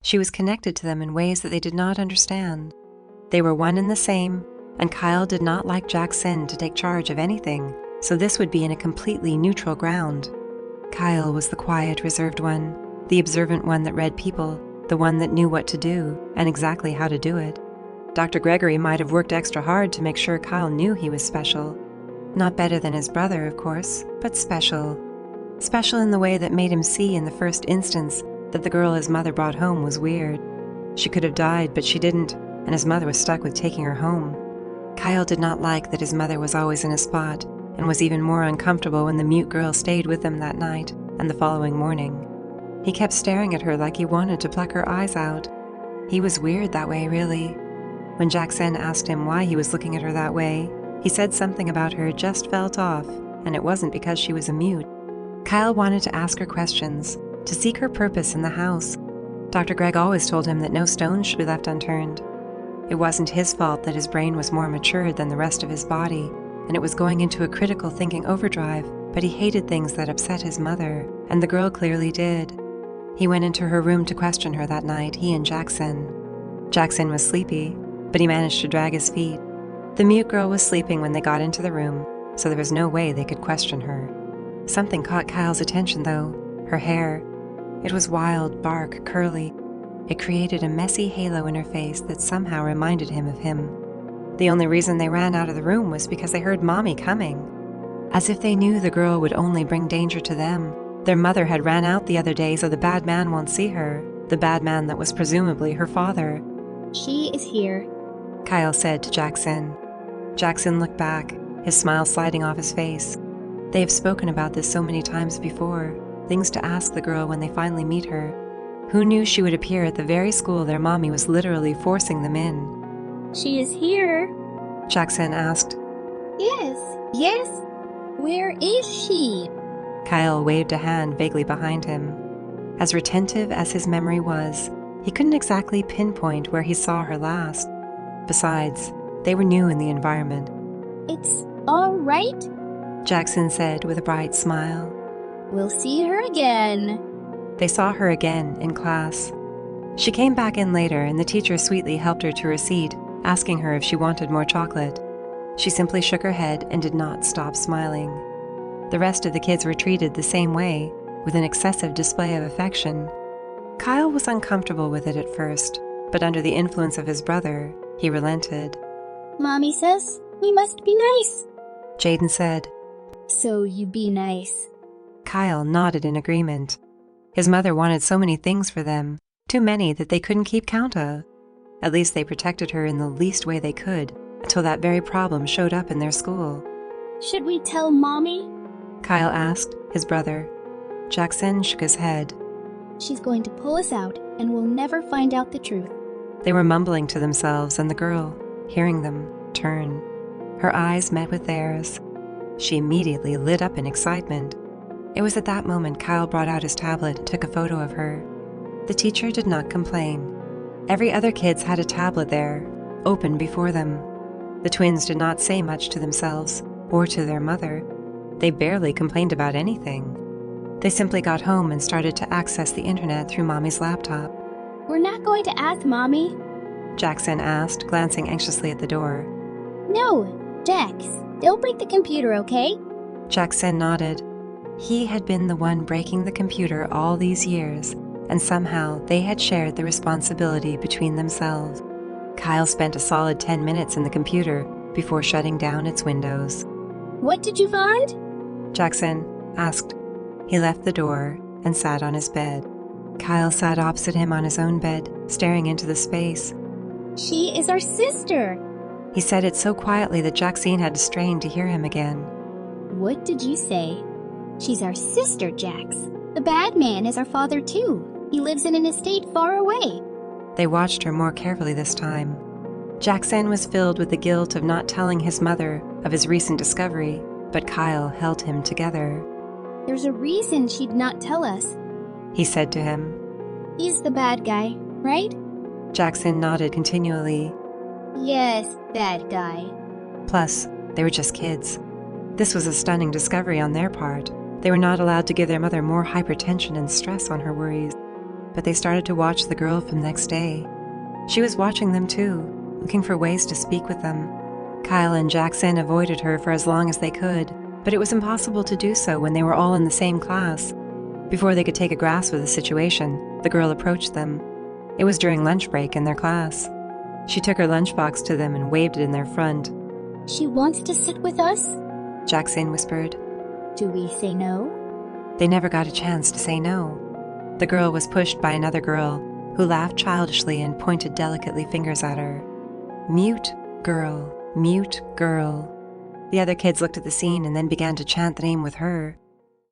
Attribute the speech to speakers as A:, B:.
A: She was connected to them in ways that they did not understand. They were one and the same, and Kyle did not like Jackson to take charge of anything, so this would be in a completely neutral ground. Kyle was the quiet, reserved one, the observant one that read people, the one that knew what to do and exactly how to do it. Dr. Gregory might have worked extra hard to make sure Kyle knew he was special. Not better than his brother, of course, but special. Special in the way that made him see in the first instance that the girl his mother brought home was weird. She could have died, but she didn't, and his mother was stuck with taking her home. Kyle did not like that his mother was always in a spot, and was even more uncomfortable when the mute girl stayed with them that night and the following morning. He kept staring at her like he wanted to pluck her eyes out. He was weird that way, really. When Jackson asked him why he was looking at her that way, he said something about her just felt off, and it wasn't because she was a mute. Kyle wanted to ask her questions, to seek her purpose in the house. Dr. Gregg always told him that no stone should be left unturned. It wasn't his fault that his brain was more matured than the rest of his body, and it was going into a critical thinking overdrive, but he hated things that upset his mother, and the girl clearly did. He went into her room to question her that night, he and Jackson. Jackson was sleepy, but he managed to drag his feet. The mute girl was sleeping when they got into the room, so there was no way they could question her. Something caught Kyle's attention, though. Her hair. It was wild, dark, curly. It created a messy halo in her face that somehow reminded him of him. The only reason they ran out of the room was because they heard Mommy coming. As if they knew the girl would only bring danger to them. Their mother had ran out the other day so the bad man won't see her, the bad man that was presumably her father.
B: She is here,
A: Kyle said to Jackson. Jackson looked back, his smile sliding off his face. They have spoken about this so many times before, things to ask the girl when they finally meet her. Who knew she would appear at the very school their mommy was literally forcing them in?
B: She is here.
A: Jackson asked.
B: Yes. Where is she?
A: Kyle waved a hand vaguely behind him. As retentive as his memory was, he couldn't exactly pinpoint where he saw her last. Besides, they were new in the environment.
B: It's all right,
A: Jackson said with a bright smile.
B: We'll see her again.
A: They saw her again in class. She came back in later, and the teacher sweetly helped her to her seat, asking her if she wanted more chocolate. She simply shook her head and did not stop smiling. The rest of the kids were treated the same way, with an excessive display of affection. Kyle was uncomfortable with it at first, but under the influence of his brother, he relented.
B: Mommy says we must be nice.
A: Jaden said.
B: So you be nice.
A: Kyle nodded in agreement. His mother wanted so many things for them, too many that they couldn't keep count of. At least they protected her in the least way they could, until that very problem showed up in their school.
B: Should we tell Mommy?
A: Kyle asked his brother. Jackson shook his head.
B: She's going to pull us out, and we'll never find out the truth.
A: They were mumbling to themselves, and the girl, hearing them, turned. Her eyes met with theirs. She immediately lit up in excitement. It was at that moment Kyle brought out his tablet and took a photo of her. The teacher did not complain. Every other kid's had a tablet there, open before them. The twins did not say much to themselves, or to their mother. They barely complained about anything. They simply got home and started to access the internet through Mommy's laptop.
B: We're not going to ask Mommy,
A: Jackson asked, glancing anxiously at the door.
B: No, Jax, don't break the computer, okay?
A: Jackson nodded. He had been the one breaking the computer all these years, and somehow they had shared the responsibility between themselves. Kyle spent a solid 10 minutes in the computer before shutting down its windows.
B: What did you find?
A: Jackson asked. He left the door and sat on his bed. Kyle sat opposite him on his own bed, staring into the space.
B: She is our sister.
A: He said it so quietly that Jackson had to strain to hear him again.
B: What did you say? She's our sister, Jax. The bad man is our father, too. He lives in an estate far away.
A: They watched her more carefully this time. Jackson was filled with the guilt of not telling his mother of his recent discovery, but Kyle held him together.
B: There's a reason she'd not tell us,
A: he said to him.
B: He's the bad guy, right?
A: Jackson nodded continually.
B: Yes, bad guy.
A: Plus, they were just kids. This was a stunning discovery on their part. They were not allowed to give their mother more hypertension and stress on her worries. but they started to watch the girl from the next day. She was watching them too, looking for ways to speak with them. Kyle and Jackson avoided her for as long as they could, but it was impossible to do so when they were all in the same class. Before they could take a grasp of the situation, the girl approached them. It was during lunch break in their class. She took her lunchbox to them and waved it in their front.
B: She wants to sit with us?
A: Jackson whispered.
B: Do we say no?
A: They never got a chance to say no. The girl was pushed by another girl, who laughed childishly and pointed delicately fingers at her. Mute girl, mute girl. The other kids looked at the scene and then began to chant the name with her.